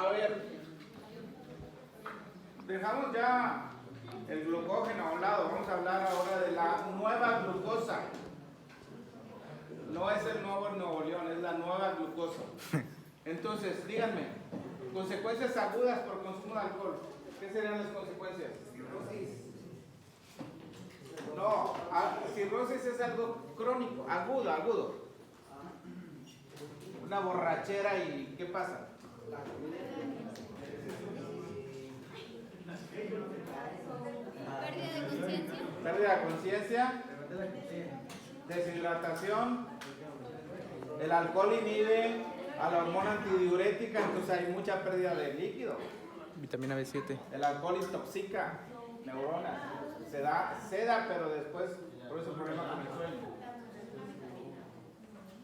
A ver, dejamos ya el glucógeno a un lado. Vamos a hablar ahora de la nueva glucosa. No es el nuevo Nuevo León, es la nueva glucosa. Entonces, díganme, consecuencias agudas por consumo de alcohol. ¿Qué serían las consecuencias? Cirrosis. No, cirrosis es algo crónico, agudo. Una borrachera y ¿qué pasa? Pérdida de conciencia. Pérdida de conciencia, deshidratación, el alcohol inhibe a la hormona antidiurética, entonces hay mucha pérdida de líquido. Vitamina B7. El alcohol intoxica neuronas, seda, pero después por eso el problema con el sueño.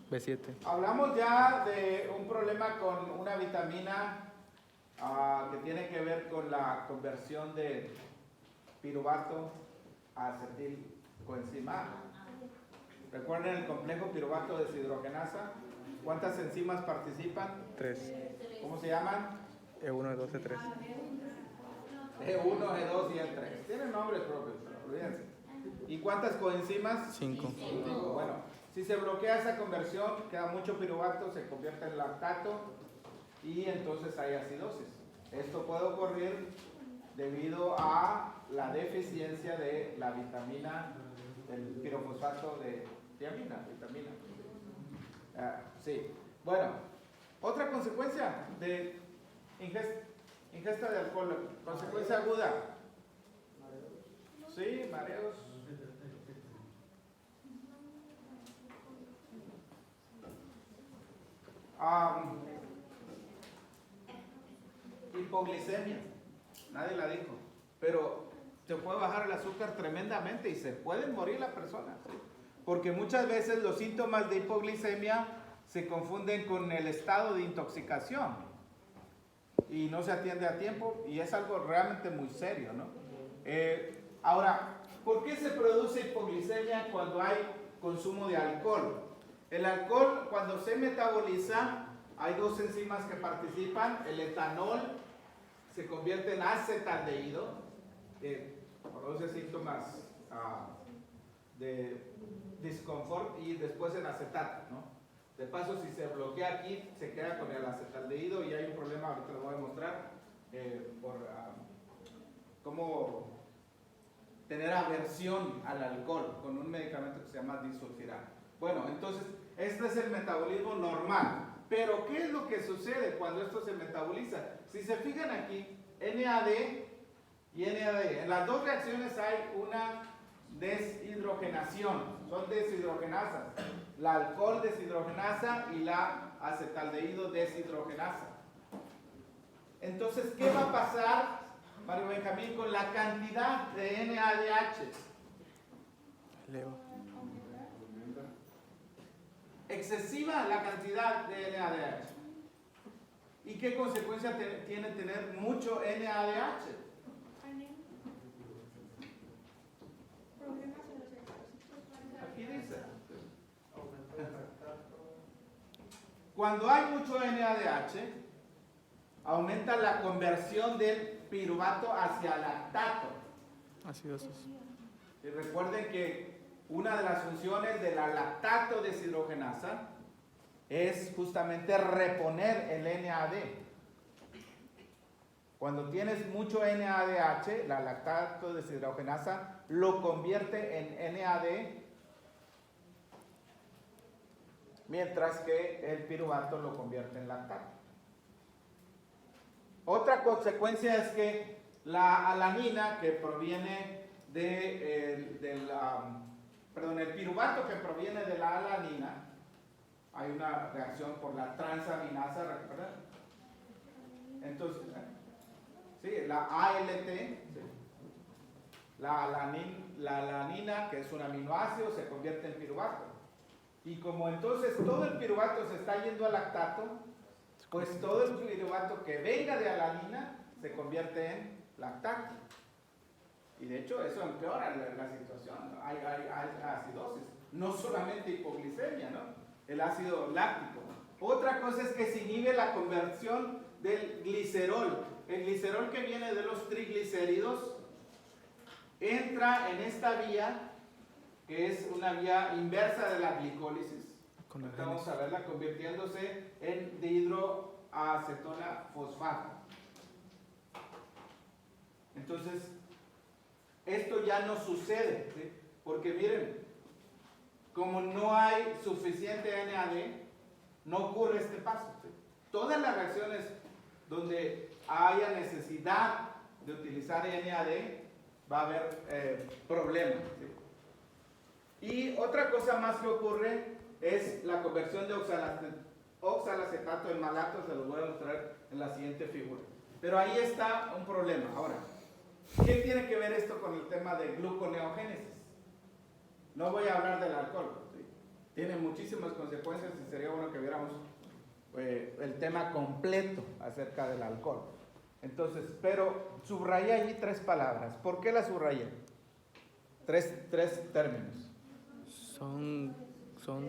B7. Hablamos ya de un problema con una vitamina que tiene que ver con la conversión de piruvato a acetilcoenzima A. ¿Recuerden el complejo piruvato deshidrogenasa? ¿Cuántas enzimas participan? 3. ¿Cómo se llaman? E1, E2, E3. E1, E2 y E3. Tienen nombres propios, pero olvídense. ¿Y cuántas coenzimas? 5. Bueno, si se bloquea esa conversión, queda mucho piruvato, se convierte en lactato y entonces hay acidosis. Esto puede ocurrir debido a la deficiencia de la vitamina, del pirofosfato de tiamina, vitamina. Sí. Bueno, otra consecuencia de ingesta de alcohol, consecuencia aguda. Sí, mareos. Hipoglicemia, nadie la dijo, pero se puede bajar el azúcar tremendamente y se puede morir la persona, ¿sí? Porque muchas veces los síntomas de hipoglicemia se confunden con el estado de intoxicación y no se atiende a tiempo y es algo realmente muy serio, ¿no? Ahora, ¿por qué se produce hipoglicemia cuando hay consumo de alcohol? El alcohol, cuando se metaboliza, hay dos enzimas que participan. El etanol se convierte en acetaldehído, que produce síntomas de disconfort, y después en acetato, ¿no? De paso, si se bloquea aquí, se queda con el acetaldehído y hay un problema, ahorita lo voy a mostrar, por cómo tener aversión al alcohol con un medicamento que se llama disulfiram. Bueno, entonces, este es el metabolismo normal. Pero, ¿qué es lo que sucede cuando esto se metaboliza? Si se fijan aquí, NAD y NAD, en las dos reacciones hay una deshidrogenación, son deshidrogenasas. La alcohol deshidrogenasa y la acetaldehído deshidrogenasa. Entonces, ¿qué va a pasar, Mario Benjamín, con la cantidad de NADH? Leo. Excesiva la cantidad de NADH. ¿Y qué consecuencia tiene tener mucho NADH? Aquí dice. Cuando hay mucho NADH, aumenta la conversión del piruvato hacia lactato. Acidosis. Y recuerden que una de las funciones de la lactato deshidrogenasa es justamente reponer el NAD. Cuando tienes mucho NADH, la lactato deshidrogenasa lo convierte en NAD, mientras que el piruvato lo convierte en lactato. Otra consecuencia es que la alanina, que proviene el piruvato que proviene de la alanina, hay una reacción por la transaminasa, ¿recuerdan? Entonces, sí, la ALT, sí. La alanina, que es un aminoácido, se convierte en piruvato. Y como entonces todo el piruvato se está yendo al lactato, pues todo el piruvato que venga de alanina se convierte en lactato. Y de hecho eso empeora la situación, ¿no? Hay acidosis, no solamente hipoglicemia, ¿no? El ácido láctico. Otra cosa es que se inhibe la conversión del glicerol. El glicerol que viene de los triglicéridos entra en esta vía, que es una vía inversa de la glicólisis. Con la Vamos a verla convirtiéndose en dihidroacetona fosfato. Entonces, esto ya no sucede, ¿sí? Porque miren, como no hay suficiente NAD, no ocurre este paso, ¿sí? Todas las reacciones donde haya necesidad de utilizar NAD, va a haber problemas, ¿sí? Y otra cosa más que ocurre es la conversión de oxalacetato en malato, se los voy a mostrar en la siguiente figura. Pero ahí está un problema. Ahora, ¿qué tiene que ver esto con el tema de gluconeogénesis? No voy a hablar del alcohol, ¿sí? Tiene muchísimas consecuencias y sería bueno que viéramos el tema completo acerca del alcohol. Entonces, pero subrayé allí 3 palabras. ¿Por qué las subrayé? Tres términos. Son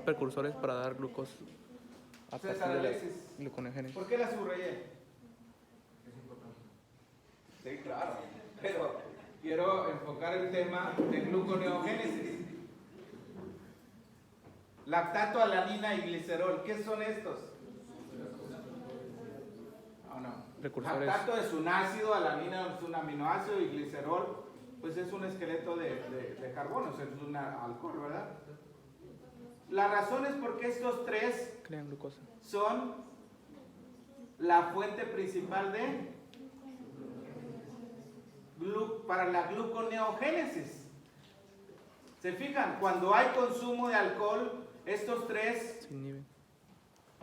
precursores para dar glucosa. A partir César de la Alexis, gluconeogénesis. ¿por qué las subrayé? Sí, claro, pero quiero enfocar el tema de gluconeogénesis. Lactato, alanina y glicerol, ¿qué son estos? No. Precursores. Lactato es un ácido, alanina es un aminoácido y glicerol pues es un esqueleto de carbono, o sea, es un alcohol, ¿verdad? La razón es porque estos 3 Crean glucosa. son la fuente principal para la gluconeogénesis. ¿Se fijan? Cuando hay consumo de alcohol, estos 3 Se inhiben.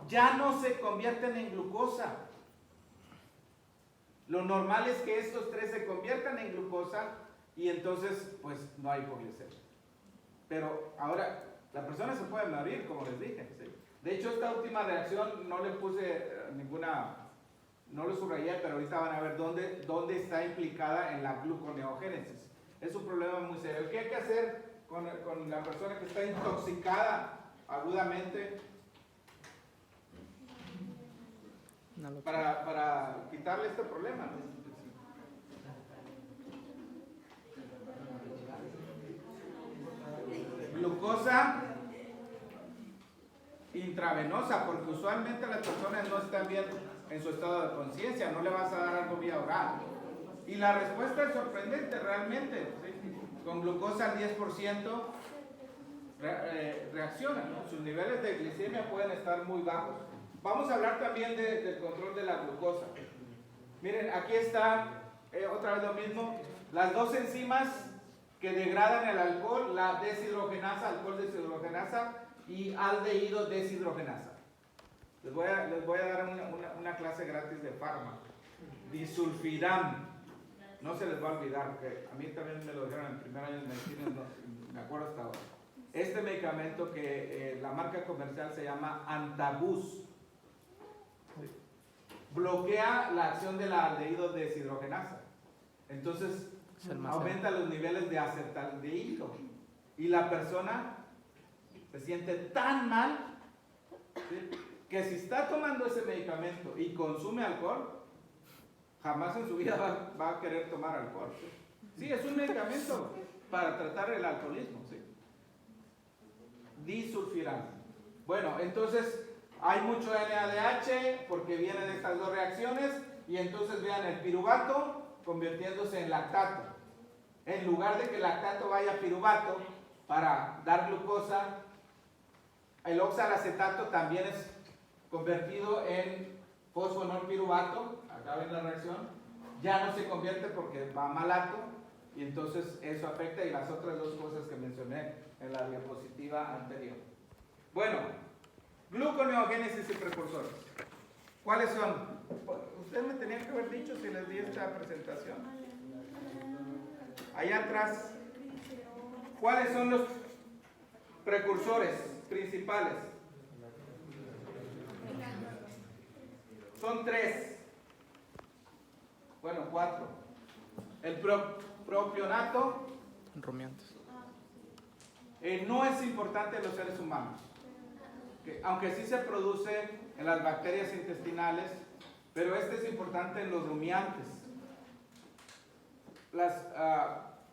ya no se convierten en glucosa. Lo normal es que estos 3 se conviertan en glucosa y entonces pues no hay hipoglucemia. Pero ahora, la persona se puede morir, como les dije, ¿sí? De hecho, esta última reacción no le puse no lo subrayé, pero ahorita van a ver dónde está implicada en la gluconeogénesis. Es un problema muy serio. ¿Qué hay que hacer con la persona que está intoxicada agudamente para quitarle este problema? Glucosa intravenosa, porque usualmente las personas no están bien en su estado de conciencia, no le vas a dar algo vía oral. Y la respuesta es sorprendente realmente, ¿sí? Con glucosa al 10% reaccionan, ¿no? Sus niveles de glicemia pueden estar muy bajos. Vamos a hablar también del control de la glucosa. Miren, aquí está otra vez lo mismo, las 2 enzimas que degradan el alcohol, la deshidrogenasa, alcohol deshidrogenasa y aldehído deshidrogenasa. Les voy a dar una clase gratis de fármaco. Disulfiram. No se les va a olvidar, porque a mí también me lo dieron en el primer año de medicina, no, me acuerdo hasta ahora. Este medicamento que la marca comercial se llama Antabus, bloquea la acción de la aldehído deshidrogenasa. Entonces, aumenta los niveles de acetaldehído y la persona se siente tan mal, ¿sí?, que si está tomando ese medicamento y consume alcohol, jamás en su vida va a querer tomar alcohol. Sí, es un medicamento para tratar el alcoholismo, ¿sí? Disulfiram. Bueno, entonces hay mucho NADH porque viene de estas 2 reacciones y entonces vean el piruvato convirtiéndose en lactato. En lugar de que el lactato vaya a piruvato para dar glucosa, el oxalacetato también es convertido en fosfonorpiruvato. Acá ven la reacción, ya no se convierte porque va a malato y entonces eso afecta, y las otras 2 cosas que mencioné en la diapositiva anterior. Bueno, gluconeogénesis y precursores. ¿Cuáles son? Ustedes me tenían que haber dicho si les di esta presentación. Allá atrás, ¿cuáles son los precursores principales? Son 3. Bueno, 4. El propionato Rumiantes. no es importante en los seres humanos, aunque sí se produce en las bacterias intestinales Pero este es importante en los rumiantes. Las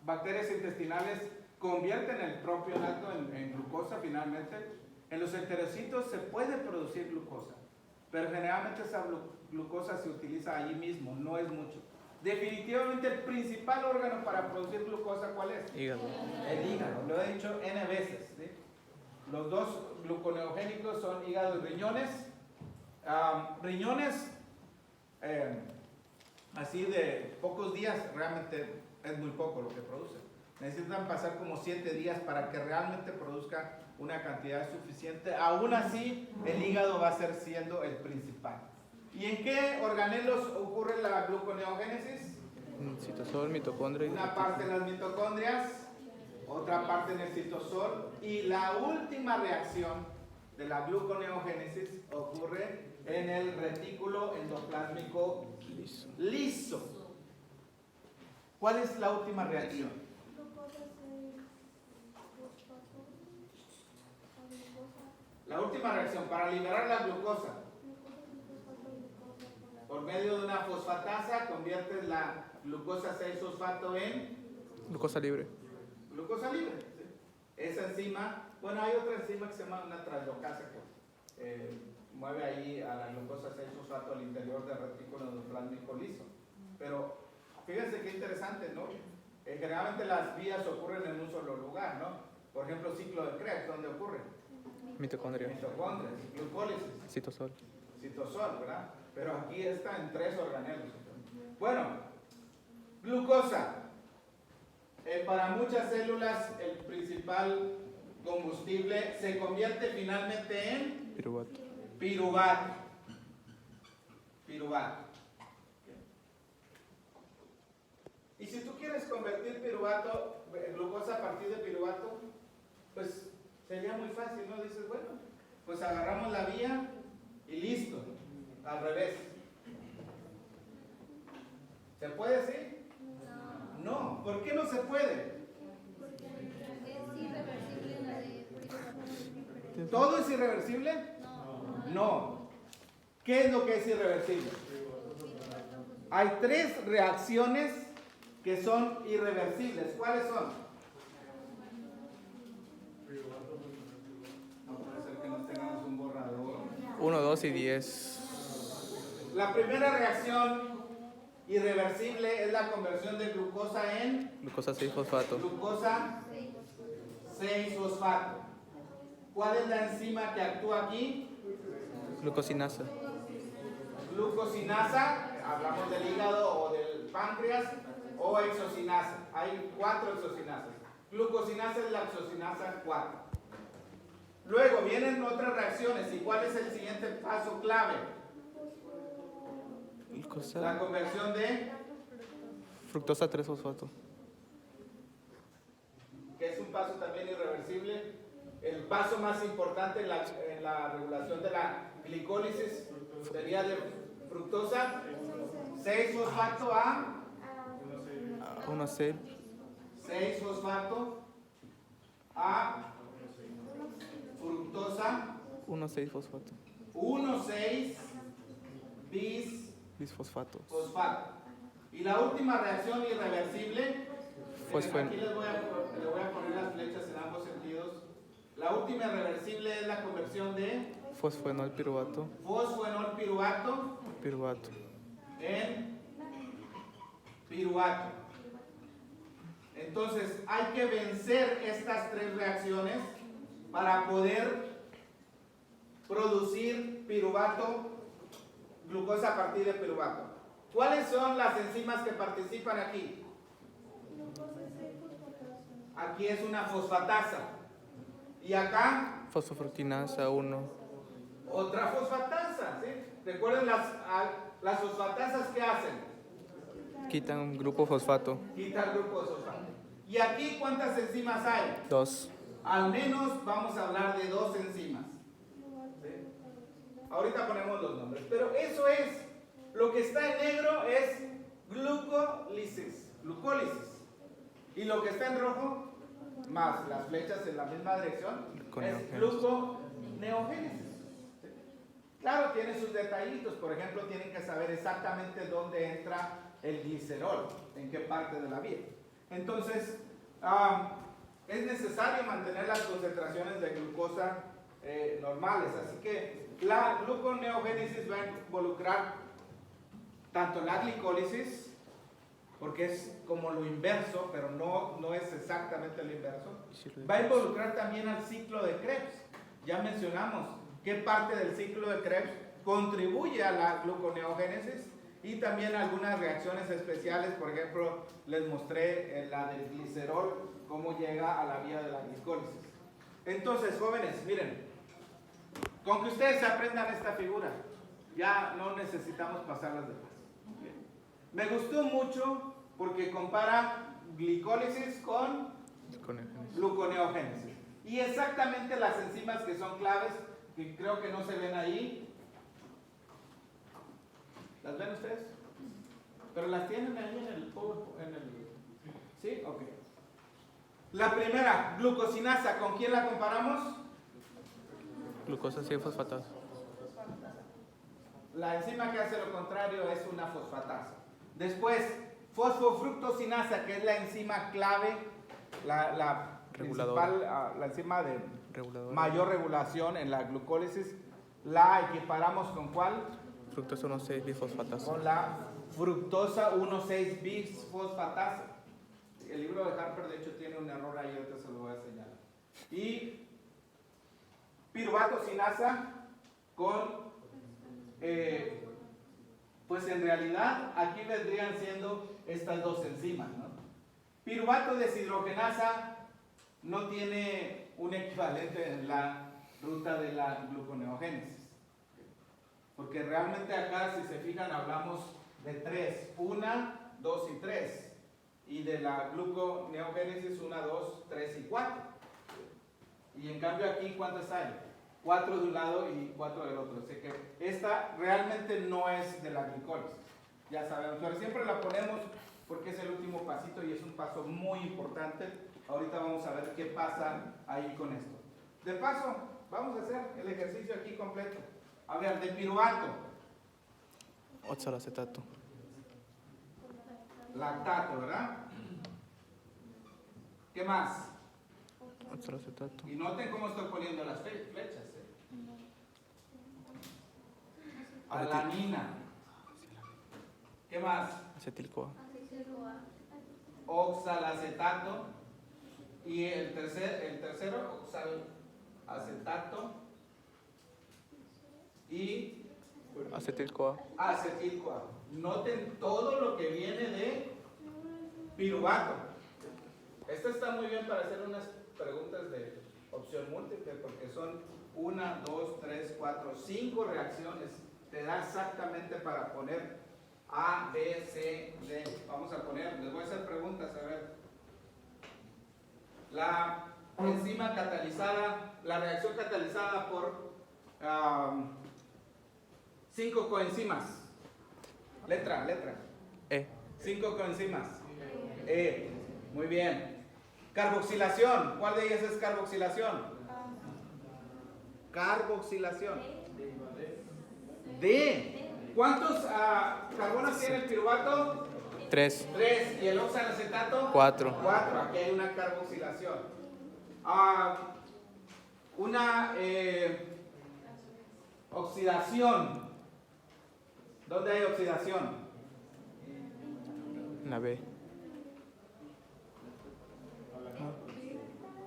bacterias intestinales convierten el propionato en glucosa finalmente. En los enterocitos se puede producir glucosa, pero generalmente esa glucosa se utiliza allí mismo, no es mucho. Definitivamente el principal órgano para producir glucosa, ¿cuál es? Hígado. El hígado, lo he dicho N veces, ¿sí? Los dos gluconeogénicos son hígado y riñones. Riñones, así de pocos días, realmente es muy poco lo que producen. Necesitan pasar como 7 días para que realmente produzca una cantidad suficiente. Aún así, el hígado va a ser siendo el principal. ¿Y en qué organelos ocurre la gluconeogénesis? Citosol, mitocondria. Una parte en las mitocondrias, otra parte en el citosol, y la última reacción de la gluconeogénesis ocurre en el retículo endoplásmico liso. ¿Cuál es la última reacción? La última reacción para liberar la glucosa. Por medio de una fosfatasa conviertes la glucosa 6-fosfato en Glucosa libre. glucosa libre. ¿Sí? Esa enzima, bueno, hay otra enzima que se llama una translocasa que mueve ahí a la glucosa 6-fosfato al interior del retículo endoplásmico liso. Pero fíjense qué interesante, ¿no? Generalmente las vías ocurren en un solo lugar, ¿no? Por ejemplo, ciclo de Krebs, ¿dónde ocurre? Mitocondria. Mitocondrias, glucólisis, Citosol. citosol, ¿verdad? Pero aquí está en 3 organelos. Bueno, glucosa. Para muchas células el principal combustible se convierte finalmente en Piruvato. piruvato. Piruvato. Y si tú quieres convertir piruvato, glucosa a partir de piruvato, pues sería muy fácil, ¿no? Dices, bueno, pues agarramos la vía y listo. Al revés. ¿Se puede así? No. ¿Por qué no se puede? ¿Todo es irreversible? No. ¿Qué es lo que es irreversible? Hay 3 reacciones que son irreversibles. ¿Cuáles son? No puede ser que no tengamos un borrador. 1, 2 y 10. La primera reacción irreversible es la conversión de glucosa en Glucosa 6-fosfato. glucosa 6-fosfato. ¿Cuál es la enzima que actúa aquí? Glucosinasa. Glucosinasa, hablamos del hígado o del páncreas, o exocinasa. Hay 4 exocinasas. Glucosinasa es la exocinasa 4. Luego vienen otras reacciones. ¿Y cuál es el siguiente paso clave? La Glucosa. conversión de, Fructosa 3-fosfato. que es un paso también irreversible. El paso más importante en la regulación de la glicólisis sería de fructosa 6-fosfato a 1-6. 6-fosfato a fructosa 1,6-fosfato. 1,6 bis Bisfosfato. fosfato. Y la última reacción irreversible, Fosfen. aquí le voy a poner las flechas en ambos sentidos. La última irreversible es la conversión de Fosfenol piruvato. fosfoenol piruvato Piruvato. en piruvato. Entonces hay que vencer estas 3 reacciones para poder producir piruvato, glucosa a partir de piruvato. ¿Cuáles son las enzimas que participan aquí? Aquí es una fosfatasa. Y acá Fosfofructinasa 1. otra fosfatasa. ¿Sí? Recuerden las fosfatasas que hacen. Quitan grupo fosfato. Quitar grupo de fosfato. ¿Y aquí cuántas enzimas hay? 2. Al menos vamos a hablar de 2 enzimas. ¿Sí? Ahorita ponemos los nombres. Pero eso es, lo que está en negro es glucólisis. Y lo que está en rojo, más las flechas en la misma dirección, es gluconeogénesis. ¿Sí? Claro, tiene sus detallitos, por ejemplo, tienen que saber exactamente dónde entra el glicerol, en qué parte de la vía. Entonces, es necesario mantener las concentraciones de glucosa normales, así que la gluconeogénesis va a involucrar tanto la glicólisis, porque es como lo inverso, pero no es exactamente lo inverso. Va a involucrar también al ciclo de Krebs. Ya mencionamos qué parte del ciclo de Krebs contribuye a la gluconeogénesis y también algunas reacciones especiales. Por ejemplo, les mostré la del glicerol, cómo llega a la vía de la glicólisis. Entonces, jóvenes, miren, con que ustedes aprendan esta figura, ya no necesitamos pasar las demás. Me gustó mucho porque compara glicólisis con gluconeogénesis. Y exactamente las enzimas que son claves, que creo que no se ven ahí. ¿Las ven ustedes? Pero las tienen ahí en el ¿sí? Ok. La primera, glucosinasa, ¿con quién la comparamos? Glucosa 6 fosfatasa. La enzima que hace lo contrario es una fosfatasa. Después, fosfofructosinasa, que es la enzima clave, la principal, la enzima de mayor regulación en la glucólisis. La equiparamos ¿con cuál? Fructosa 1,6 bifosfatasa. Con la fructosa 1,6 bisfosfatasa. El libro de Harper, de hecho, tiene un error ahí, ahorita se lo voy a señalar. Y piruvatosinasa con, pues en realidad aquí vendrían siendo estas dos enzimas, ¿no? Piruvato deshidrogenasa no tiene un equivalente en la ruta de la gluconeogénesis, porque realmente acá, si se fijan, hablamos de 3, 1, 2 y 3, y de la gluconeogénesis 1, 2, 3 y 4. Y en cambio aquí, ¿cuántas hay? 4 de un lado y 4 del otro. Así que esta realmente no es de la glicólisis, ya sabemos, pero siempre la ponemos porque es el último pasito y es un paso muy importante. Ahorita vamos a ver qué pasa ahí con esto. De paso, vamos a hacer el ejercicio aquí completo. A ver, de piruvato. Oxalacetato. Lactato, ¿verdad? ¿Qué más? Oxalacetato. Y noten cómo estoy poniendo las flechas. Alanina. ¿Qué más? Acetil-CoA. Oxalacetato. Y el tercero, oxalacetato. Y Acetil-CoA. acetil-CoA. Noten todo lo que viene de piruvato. Esta está muy bien para hacer unas preguntas de opción múltiple, porque son 1, 2, 3, 4, 5 reacciones. Te da exactamente para poner A, B, C, D. Vamos a poner, les voy a hacer preguntas, a ver. La enzima catalizada, la reacción catalizada por 5 coenzimas. Letra. E. 5 coenzimas. E. Muy bien. Carboxilación. ¿Cuál de ellas es carboxilación? Carboxilación. D. ¿Cuántos carbonos tiene el piruvato? 3. 3. ¿Y el oxalacetato? 4. 4. Aquí hay una carboxilación. Una oxidación. ¿Dónde hay oxidación? En la B.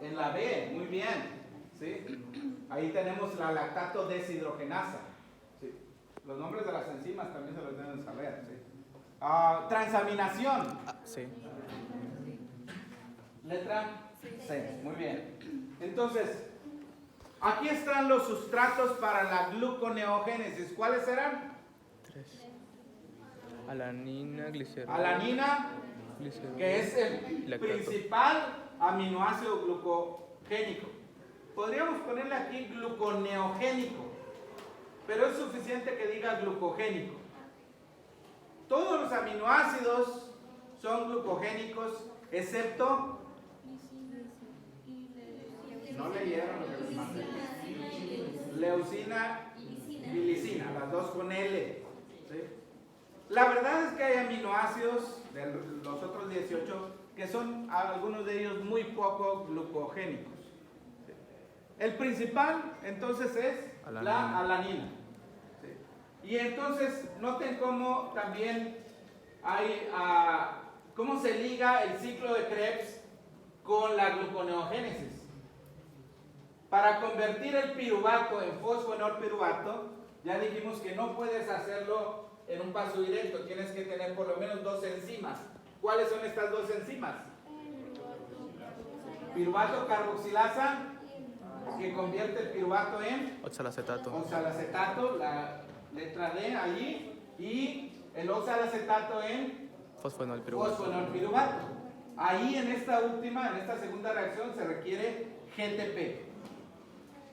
En la B, muy bien. ¿Sí? Ahí tenemos la lactato deshidrogenasa. ¿Sí? Los nombres de las enzimas también se los deben saber. ¿Sí? Transaminación. C. Letra C. Muy bien. Entonces, aquí están los sustratos para la gluconeogénesis. ¿Cuáles serán? 3. Alanina, glicerol. Alanina, Glicerol. que es el Lactato. principal aminoácido glucogénico. Podríamos ponerle aquí gluconeogénico, pero es suficiente que diga glucogénico. Todos los aminoácidos son glucogénicos, excepto... No leyeron lo que les mandé. Leucina Glicina, las dos con L. ¿Sí? La verdad es que hay aminoácidos, de los otros 18, que son algunos de ellos muy poco glucogénicos. ¿Sí? El principal, entonces, es la alanina. ¿Sí? Y entonces, noten cómo también hay, cómo se liga el ciclo de Krebs con la gluconeogénesis. Para convertir el piruvato en fosfoenolpiruvato, ya dijimos que no puedes hacerlo en un paso directo, tienes que tener por lo menos dos enzimas. ¿Cuáles son estas dos enzimas? Piruvato carboxilasa, que convierte el piruvato en Oxalacetato. oxalacetato, la letra D allí, y el oxalacetato en Fosfoenolpiruvato. fosfoenolpiruvato. Ahí en esta última, en esta segunda reacción se requiere GTP.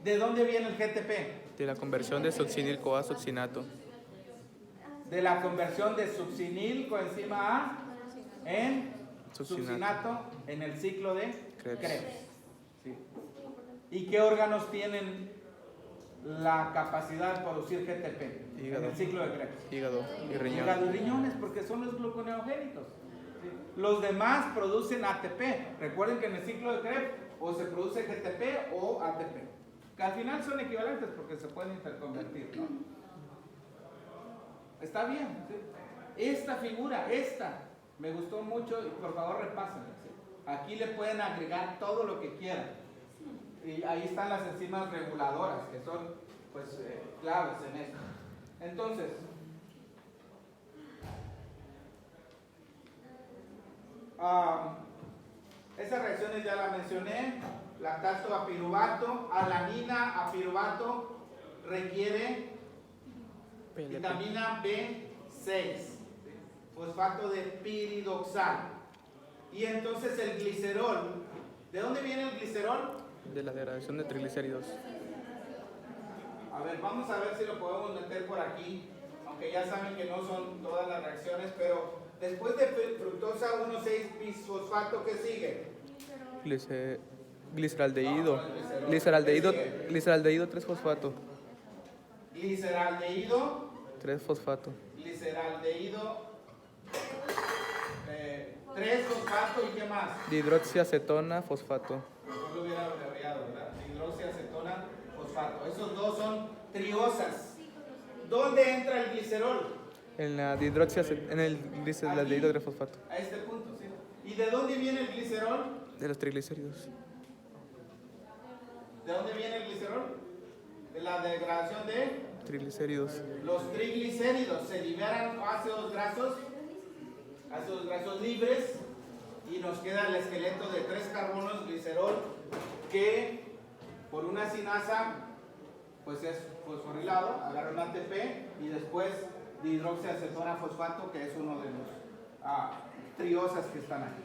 ¿De dónde viene el GTP? De la conversión de succinil-CoA succinato. De la conversión de succinil coenzima A en succinato en el ciclo de Krebs. Sí. ¿Y qué órganos tienen la capacidad de producir GTP Hígado. en el ciclo de Krebs? Hígado y riñón. Hígado y riñones, porque son los gluconeogénicos. ¿Sí? Los demás producen ATP. Recuerden que en el ciclo de Krebs o se produce GTP o ATP, que al final son equivalentes porque se pueden interconvertir, ¿no? Está bien, ¿sí? Esta figura, me gustó mucho y por favor repásenla, ¿sí? Aquí le pueden agregar todo lo que quieran. Y ahí están las enzimas reguladoras, que son pues claves en esto. Entonces, esas reacciones ya las mencioné. Lactato a piruvato, alanina a piruvato requiere vitamina B6, fosfato de piridoxal. Y entonces el glicerol, ¿de dónde viene el glicerol? De la degradación de triglicéridos. A ver, vamos a ver si lo podemos meter por aquí, aunque ya saben que no son todas las reacciones, pero después de fructosa 1,6-bisfosfato, ¿qué sigue? Gliceraldehído. Gliceraldehído 3-fosfato. Gliceraldehído 3-fosfato. Gliceraldehído 3-fosfato, ¿y qué más? Dihidroxiacetona fosfato. No lo hubiera abreviado, ¿verdad? Dihidroxiacetona fosfato. Esos dos son triosas. ¿Dónde entra el glicerol? En el gliceraldehído 3-fosfato. A este punto, ¿sí? ¿Y de dónde viene el glicerol? De los triglicéridos. ¿De dónde viene el glicerol? De la degradación de Triglicéridos. los triglicéridos. Se liberan ácidos grasos libres, y nos queda el esqueleto de 3 carbonos glicerol, que por una sinasa pues es fosforilado, agarra un ATP y después dihidroxiacetona fosfato, que es uno de los triosas que están aquí.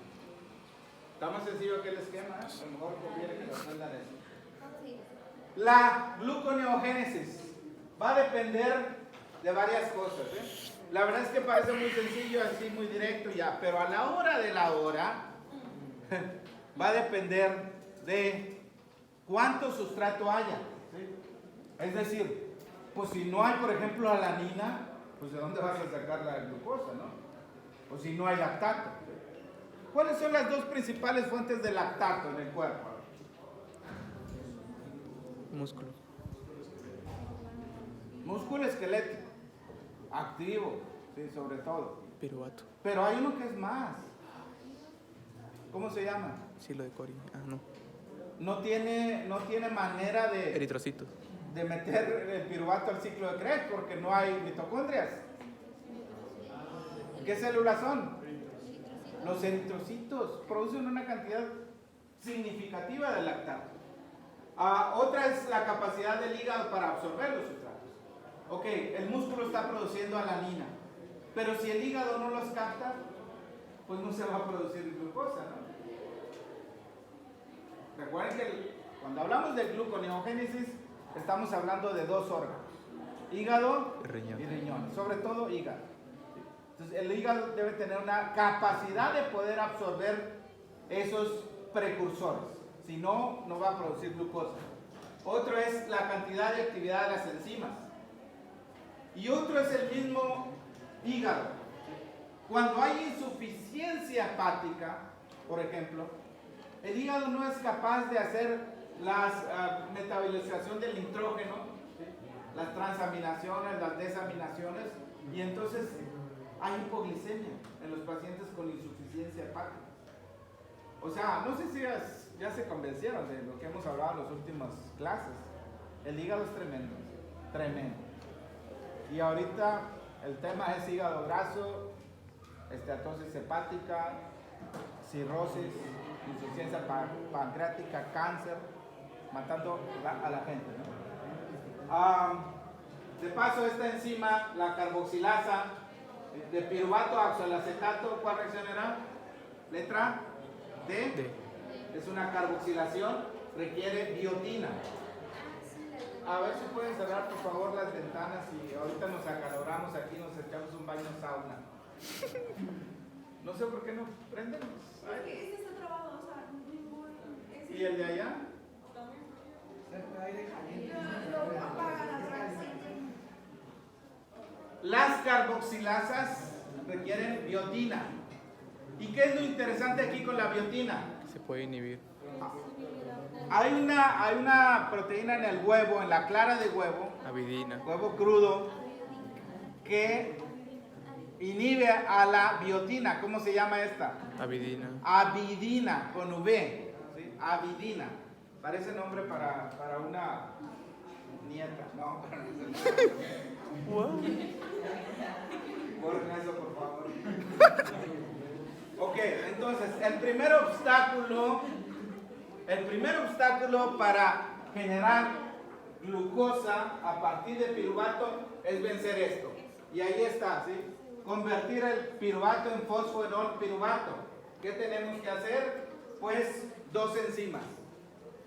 Está más sencillo que el esquema, a lo mejor conviene que lo aprendan eso. La gluconeogénesis va a depender de varias cosas, ¿eh? La verdad es que parece muy sencillo, así muy directo ya, pero a la hora de la hora va a depender de cuánto sustrato haya, ¿sí? Es decir, pues si no hay, por ejemplo, alanina, pues ¿de dónde vas a sacar la glucosa, no? O si no hay lactato. ¿Cuáles son las dos principales fuentes de lactato en el cuerpo? Músculo. Músculo esquelético, activo, sí, sobre todo. Piruvato. Pero hay uno que es más. ¿Cómo se llama? Silo de Cori. No. No tiene manera Eritrocitos. de meter el piruvato al ciclo de Krebs porque no hay mitocondrias. ¿Qué células son? Los eritrocitos producen una cantidad significativa de lactato. Otra es la capacidad del hígado para absorber los sustratos. Ok, el músculo está produciendo alanina, pero si el hígado no los capta, pues no se va a producir glucosa, ¿no? Recuerden que cuando hablamos de gluconeogénesis, estamos hablando de dos órganos: hígado y riñón, sobre todo hígado. Entonces, el hígado debe tener una capacidad de poder absorber esos precursores, si no, no va a producir glucosa. Otro es la cantidad de actividad de las enzimas. Y otro es el mismo hígado. Cuando hay insuficiencia hepática, por ejemplo, el hígado no es capaz de hacer la metabolización del nitrógeno, ¿sí? Las transaminaciones, las desaminaciones, y entonces hay hipoglicemia en los pacientes con insuficiencia hepática. O sea, no sé si ya se convencieron de lo que hemos hablado en las últimas clases. El hígado es tremendo, tremendo. Y ahorita el tema es hígado graso, esteatosis hepática, cirrosis, insuficiencia pancreática, cáncer, matando a la gente, ¿no? De paso, esta enzima, la carboxilasa de piruvato a oxalacetato, ¿cuál reaccionará? Letra D. Es una carboxilación, requiere biotina. A ver si pueden cerrar por favor las ventanas y ahorita nos acaloramos aquí, nos echamos un baño sauna. No sé por qué no prenden. Este está trabado, o sea, ¿Y el de allá? lo apagan atrás. Las carboxilasas requieren biotina. ¿Y qué es lo interesante aquí con la biotina? Se puede inhibir. Hay una proteína en el huevo, en la clara de huevo, Avidina. huevo crudo, que inhibe a la biotina. ¿Cómo se llama esta? Avidina. Avidina, con V. ¿Sí? Avidina. Parece nombre para una nieta. No, para borren eso, por favor. Ok, entonces, el primer obstáculo para generar glucosa a partir de piruvato es vencer esto. Y ahí está, ¿sí? Convertir el piruvato en fosfoenol piruvato. ¿Qué tenemos que hacer? Pues 2 enzimas.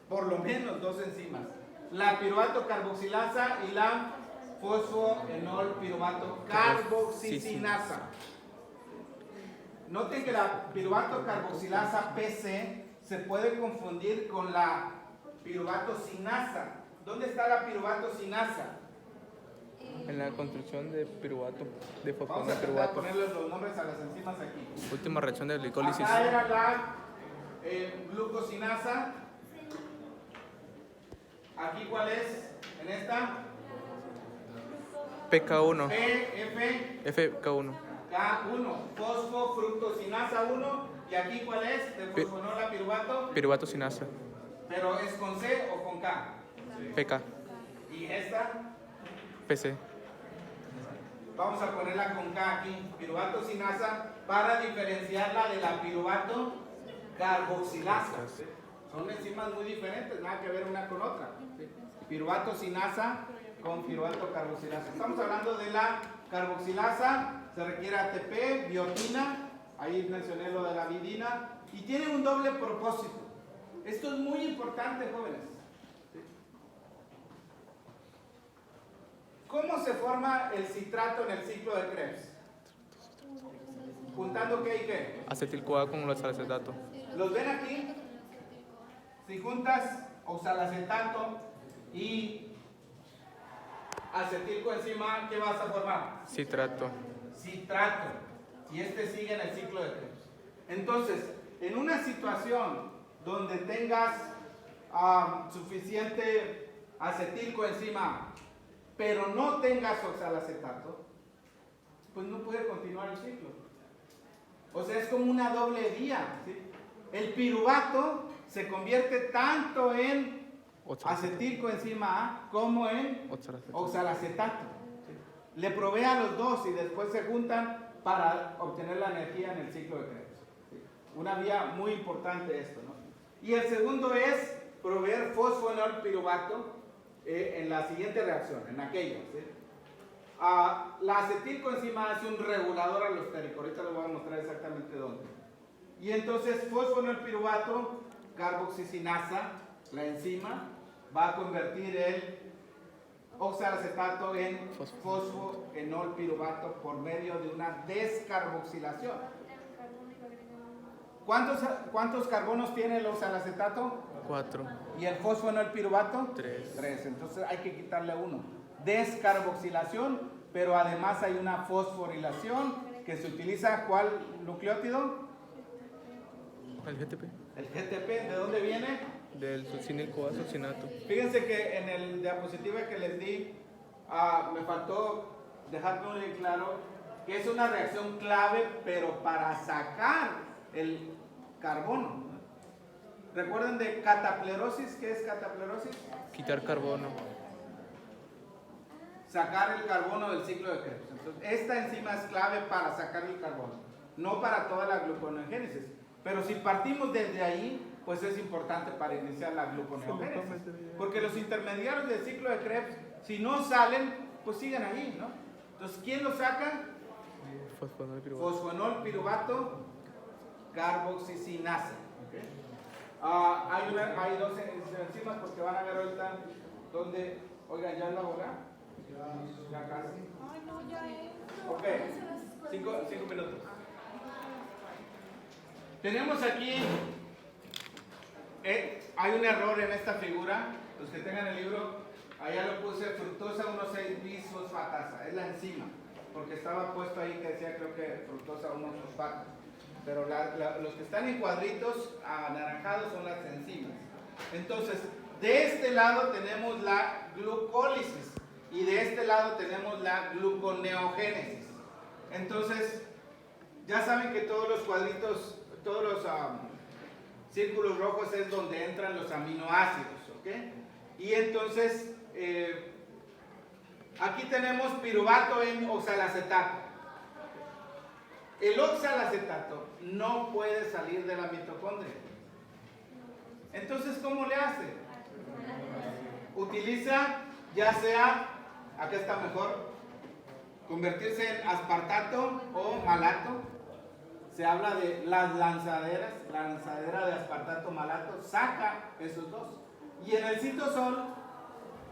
Por lo menos 2 enzimas. La piruvato carboxilasa y la fosfoenol piruvato carboxicinasa. Noten que la piruvato carboxilasa PC se puede confundir con la piruvato sinasa. ¿Dónde está la piruvato sinasa? En la construcción de piruvato, de Vamos fosfato a tratar de piruvato. ponerles los nombres a las enzimas aquí. Última reacción de glicólisis. Acá era la glucosinasa. Aquí, ¿cuál es? En esta PK1. PFK1, FK1. fosfofructosinasa 1. Y aquí, ¿cuál es? De fosfonol a piruvato. Piruvato sinasa. Pero ¿es con C o con K? PK. Y esta, PC. vamos a ponerla con K aquí, piruvato sinasa, para diferenciarla de la piruvato carboxilasa. Son enzimas muy diferentes, nada que ver una con otra. Piruvato sinasa con piruvato carboxilasa. Estamos hablando de la carboxilasa, se requiere ATP, biotina, ahí mencioné lo de la avidina, y tiene un doble propósito. Esto es muy importante, jóvenes. ¿Cómo se forma el citrato en el ciclo de Krebs? ¿Juntando qué y qué? Acetil-CoA con los acetato. ¿Los ven aquí? Si juntas oxalacetato y acetilcoenzima, ¿qué vas a formar? Citrato. Citrato. Y este sigue en el ciclo de Krebs. Entonces, en una situación donde tengas suficiente acetilcoenzima, pero no tengas oxalacetato, pues no puede continuar el ciclo. O sea, es como una doble vía, ¿sí? El piruvato se convierte tanto en acetilcoenzima A como en oxalacetato. ¿Sí? Le provee a los dos y después se juntan para obtener la energía en el ciclo de Krebs. ¿Sí? Una vía muy importante esto, ¿no? Y el segundo es proveer fosfonol piruvato en la siguiente reacción, en aquella. ¿Sí? La acetilcoenzima hace un regulador alostérico, ahorita lo voy a mostrar exactamente dónde. Y entonces fosfonol piruvato, carboxicinasa, la enzima, va a convertir el oxalacetato en fosfoenol piruvato por medio de una descarboxilación. ¿Cuántos carbonos tiene el oxalacetato? 4. ¿Y el fosfonol piruvato? 3. 3. Entonces hay que quitarle 1. Descarboxilación, pero además hay una fosforilación que se utiliza, ¿cuál nucleótido? El GTP. El GTP, ¿de dónde viene? Del succinilcoazoxinato. Fíjense que en el diapositiva que les di, me faltó dejar muy claro que es una reacción clave, pero para sacar el carbono. Recuerden de cataplerosis, ¿qué es cataplerosis? Quitar carbono. Sacar el carbono del ciclo de Krebs. Entonces, esta enzima es clave para sacar el carbono, no para toda la gluconeogénesis. Pero si partimos desde ahí, pues es importante para iniciar la gluconeogénesis. Porque los intermediarios del ciclo de Krebs, si no salen, pues siguen ahí, ¿no? Entonces, ¿quién lo saca? Fosfonol piruvato. Fosfonol piruvato carboxicinasa. ¿Okay? Hay dos enzimas porque van a ver ahorita donde, oiga, ¿ya es la hora? Ya casi. Ay, no, ya es. Ok, 5 minutos. Tenemos aquí, hay un error en esta figura. Los que tengan el libro, allá lo puse fructosa 1,6 bisfosfatasa, es la enzima, porque estaba puesto ahí que decía, creo que fructosa 1,fosfata. Pero los que están en cuadritos anaranjados son las enzimas. Entonces, de este lado tenemos la glucólisis y de este lado tenemos la gluconeogénesis. Entonces, ya saben que todos los cuadritos, todos los círculos rojos es donde entran los aminoácidos, ¿ok? Y entonces, aquí tenemos piruvato en oxalacetato. El oxalacetato no puede salir de la mitocondria. Entonces, ¿cómo le hace? Utiliza, ya sea, acá está mejor, convertirse en aspartato o malato. Se habla de las lanzaderas, la lanzadera de aspartato malato saca esos dos. Y en el citosol,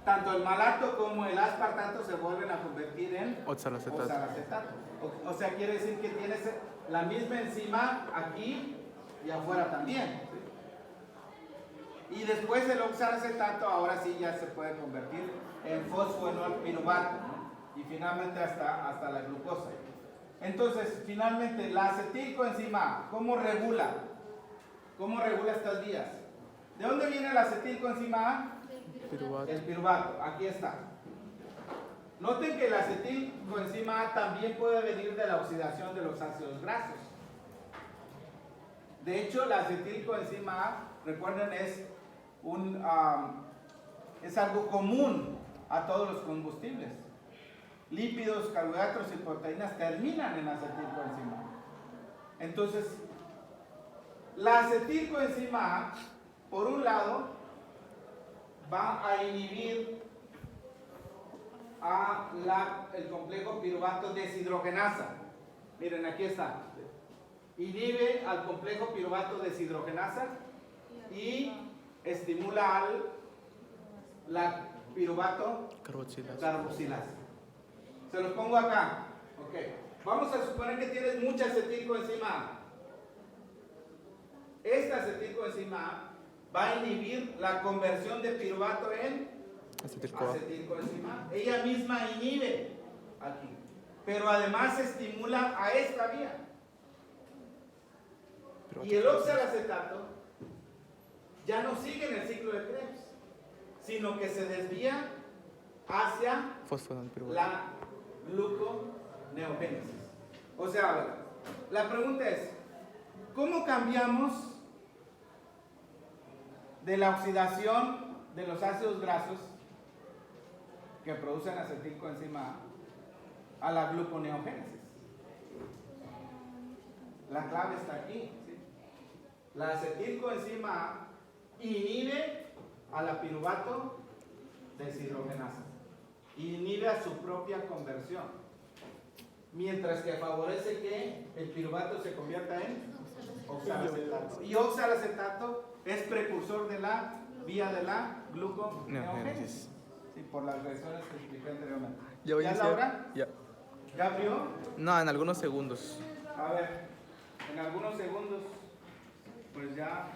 tanto el malato como el aspartato se vuelven a convertir en oxalacetato. O sea, quiere decir que tienes la misma enzima aquí y afuera también. ¿Sí? Y después el oxalacetato ahora sí ya se puede convertir en fosfonol piruvato, ¿no? Y finalmente hasta la glucosa. Entonces, finalmente, la acetilcoenzima A, ¿cómo regula? ¿Cómo regula estas vías? ¿De dónde viene la acetilcoenzima A? Piruvato. El piruvato, aquí está. Noten que la acetilcoenzima A también puede venir de la oxidación de los ácidos grasos. De hecho, la acetilcoenzima A, recuerden, es algo común a todos los combustibles. Lípidos, carbohidratos y proteínas terminan en acetilcoenzima A. Entonces, la acetilcoenzima A, por un lado, va a inhibir el complejo piruvato deshidrogenasa. Miren, aquí está. Inhibe al complejo piruvato deshidrogenasa y estimula la piruvato carboxilasa. Se los pongo acá. Okay. Vamos a suponer que tienes mucha acetilcoenzima A. Esta acetilcoenzima A va a inhibir la conversión de piruvato en acetilcoenzima A. Ella misma inhibe aquí, pero además estimula a esta vía. Y el oxalacetato ya no sigue en el ciclo de Krebs, sino que se desvía hacia la gluconeogénesis. O sea, a ver, la pregunta es, ¿cómo cambiamos de la oxidación de los ácidos grasos que producen acetilcoenzima A la gluconeogénesis? La clave está aquí, ¿sí? La acetilcoenzima A inhibe a la piruvato deshidrogenasa, inhibe a su propia conversión, mientras que favorece que el piruvato se convierta en oxalacetato. Y oxalacetato es precursor de la vía de la gluconeogénesis, sí, por las reacciones que expliqué anteriormente. ¿Ya es la hora? Ya. ¿Ya abrió? No, en algunos segundos. A ver, en algunos segundos, pues ya